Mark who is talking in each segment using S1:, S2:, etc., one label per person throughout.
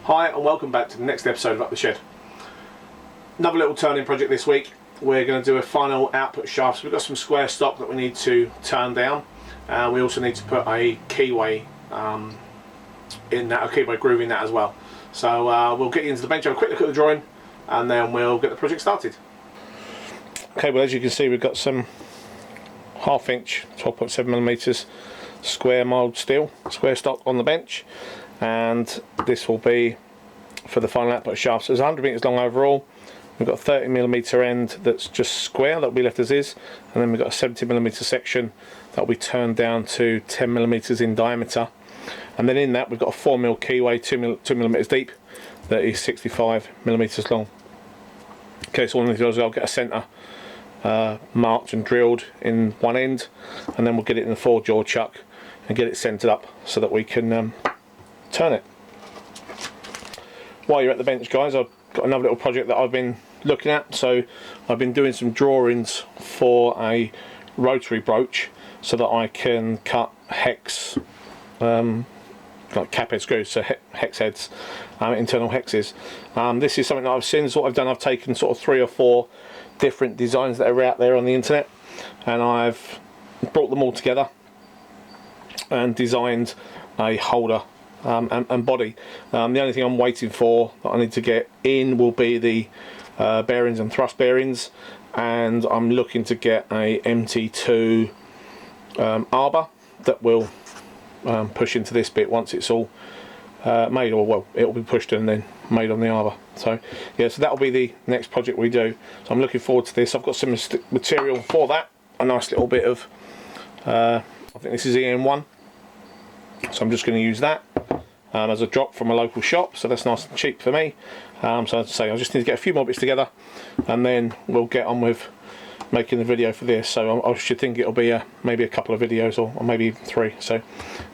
S1: Hi and welcome back to the next episode of Up the Shed. Another little turning project this week. We're going to do a final output shaft. So we've got some square stock that we need to turn down. We also need to put a keyway in that, a keyway groove in that as well. So we'll get you into the bench, have a quick look at the drawing, and then we'll get the project started. Okay, well, as you can see, we've got some 1/2 inch 12.7mm square mild steel square stock on the bench, and this will be for the final output shaft. So it's 100 meters long overall. We've got a 30mm end that's just square that will be left as is, and then we've got a 70mm section that will be turned down to 10mm in diameter, and then in that we've got a 4mm keyway 2mm deep that is 65mm long. Okay, so all I need to do is I'll get a centre marked and drilled in one end, and then we'll get it in the 4-jaw chuck and get it centred up so that we can turn it. While you're at the bench, guys, I've got another little project that I've been looking at. So I've been doing some drawings for a rotary broach so that I can cut hex, like cap head screws, so hex heads, internal hexes. This is something that I've seen. So what I've done, I've taken sort of 3 or 4 different designs that are out there on the internet, and I've brought them all together and designed a holder and body. The only thing I'm waiting for that I need to get in will be the bearings and thrust bearings, and I'm looking to get a MT2 arbor that will push into this bit once it's all made, or well, it will be pushed and then made on the arbor. So yeah, so that will be the next project we do. So I'm looking forward to this. I've got some material for that, a nice little bit of I think this is EN1, so I'm just going to use that as a drop from a local shop, so that's nice and cheap for me. So as I say, I just need to get a few more bits together, and then we'll get on with making the video for this. So I should think it'll be maybe a couple of videos, or maybe even 3. So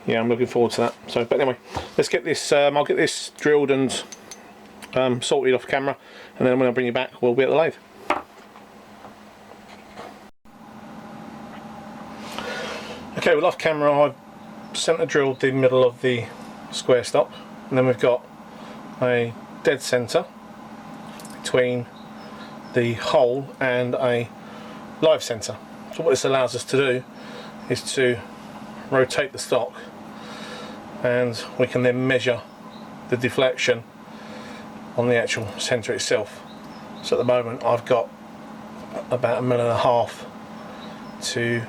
S1: yeah, I'm looking forward to that. So, but anyway, let's get this. I'll get this drilled and sorted off camera, and then when I bring you back, we'll be at the lathe. Okay, well, off camera, I've centre drilled the middle of the square stock, and then we've got a dead centre between the hole and a live centre. So what this allows us to do is to rotate the stock, and we can then measure the deflection on the actual centre itself. So at the moment I've got about 1.5mm to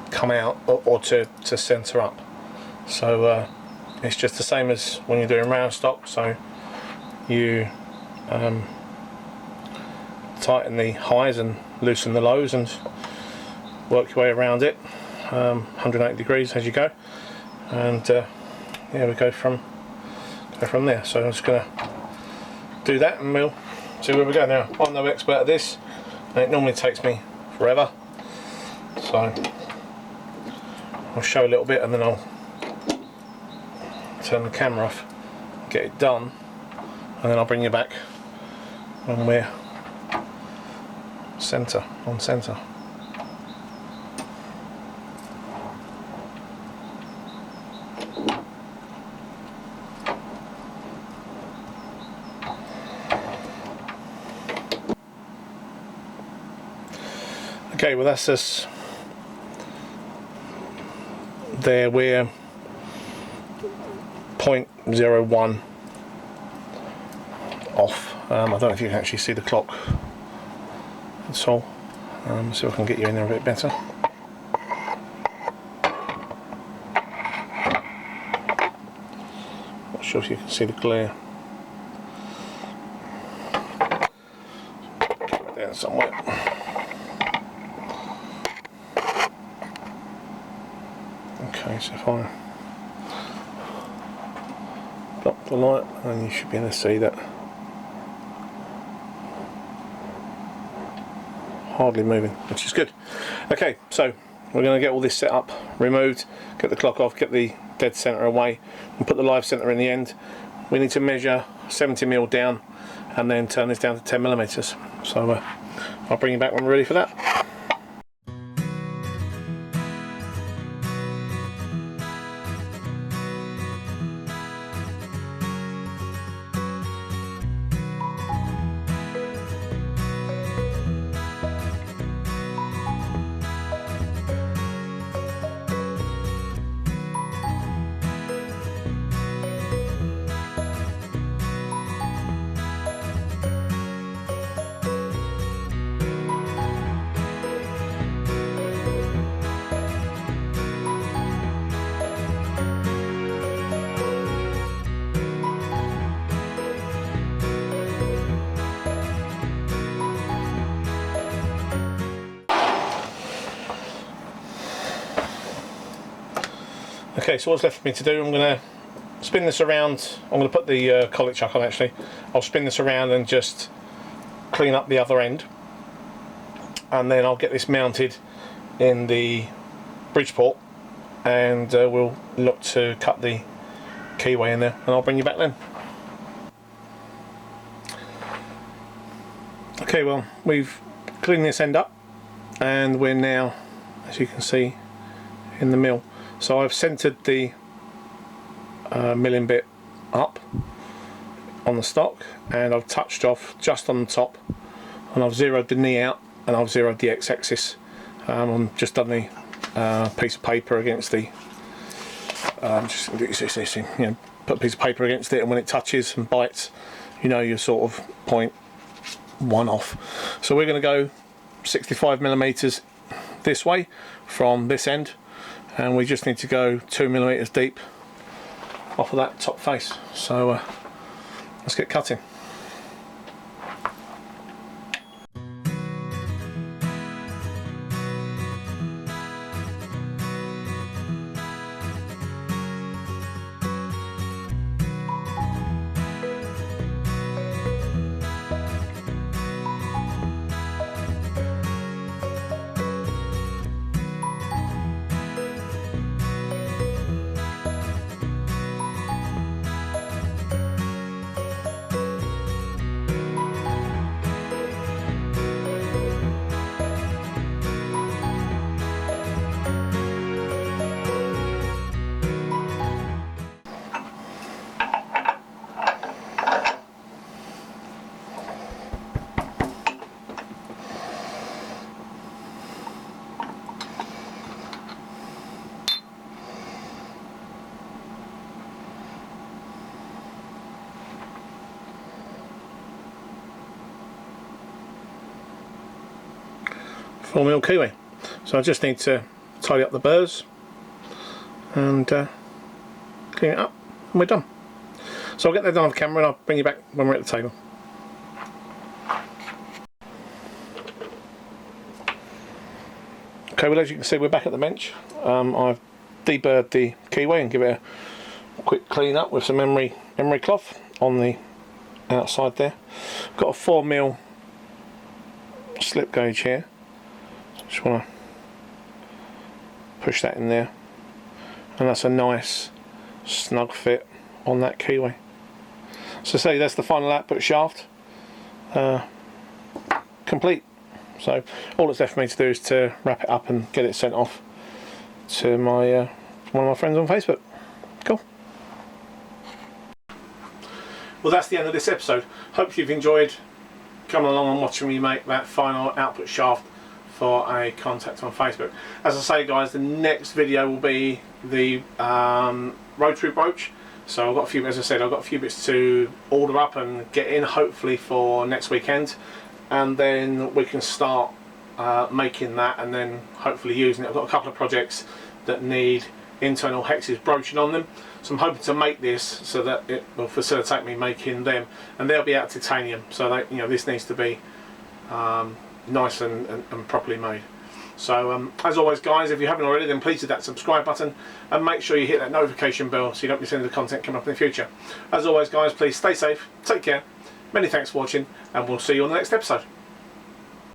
S1: come out, or to centre up. So it's just the same as when you're doing round stock. So you tighten the highs and loosen the lows and work your way around it, 180 degrees as you go, and yeah, we go from there. So I'm just going to do that, and we'll see where we go. Now, I'm no expert at this, and it normally takes me forever, so I'll show a little bit, and then I'll turn the camera off, get it done, and then I'll bring you back when we're on centre. Okay, well, that's us there. We're 0.01 off. I don't know if you can actually see the clock. So see if I can get you in there a bit better. Not sure if you can see the glare. Get it down somewhere. Okay, so if I block the light, and you should be able to see that. Hardly moving, which is good. Okay, so we're going to get all this set up, removed, get the clock off, get the dead centre away, and put the live centre in the end. We need to measure 70mm down, and then turn this down to 10mm. So I'll bring you back when we're ready for that. Okay, so what's left for me to do, I'm going to spin this around. I'm going to put the collet chuck on actually. I'll spin this around and just clean up the other end, and then I'll get this mounted in the Bridgeport, and we'll look to cut the keyway in there, and I'll bring you back then. Okay, well, we've cleaned this end up and we're now, as you can see, in the mill. So I've centered the milling bit up on the stock, and I've touched off just on the top, and I've zeroed the knee out, and I've zeroed the x-axis. I've just done the piece of paper against the just you know, put a piece of paper against it, and when it touches and bites, you know, you're sort of 0.1 off. So we're going to go 65mm this way from this end, and we just need to go 2mm deep off of that top face. So let's get cutting. Full mill kiwi. So I just need to tidy up the burrs and clean it up, and we're done. So I'll get that done off camera and I'll bring you back when we're at the table. Okay, well, as you can see, we're back at the bench. I've deburred the keyway and give it a quick clean up with some emery cloth on the outside there. I've got a 4mm slip gauge here. Just want to push that in there, and that's a nice snug fit on that keyway. So say that's the final output shaft complete. So all that's left for me to do is to wrap it up and get it sent off to my one of my friends on Facebook. Cool. Well, that's the end of this episode. Hope you've enjoyed coming along and watching me make that final output shaft for a contact on Facebook. As I say, guys, the next video will be the rotary brooch. So I've got a few, as I said, I've got a few bits to order up and get in, hopefully for next weekend, and then we can start making that, and then hopefully using it. I've got a couple of projects that need internal hexes broaching on them, so I'm hoping to make this so that it will facilitate me making them, and they'll be out of titanium. So that, you know, this needs to be nice and properly made. So as always, guys, if you haven't already, then please hit that subscribe button and make sure you hit that notification bell so you don't miss any of the content coming up in the future. As always, guys, please stay safe, take care, many thanks for watching, and we'll see you on the next episode.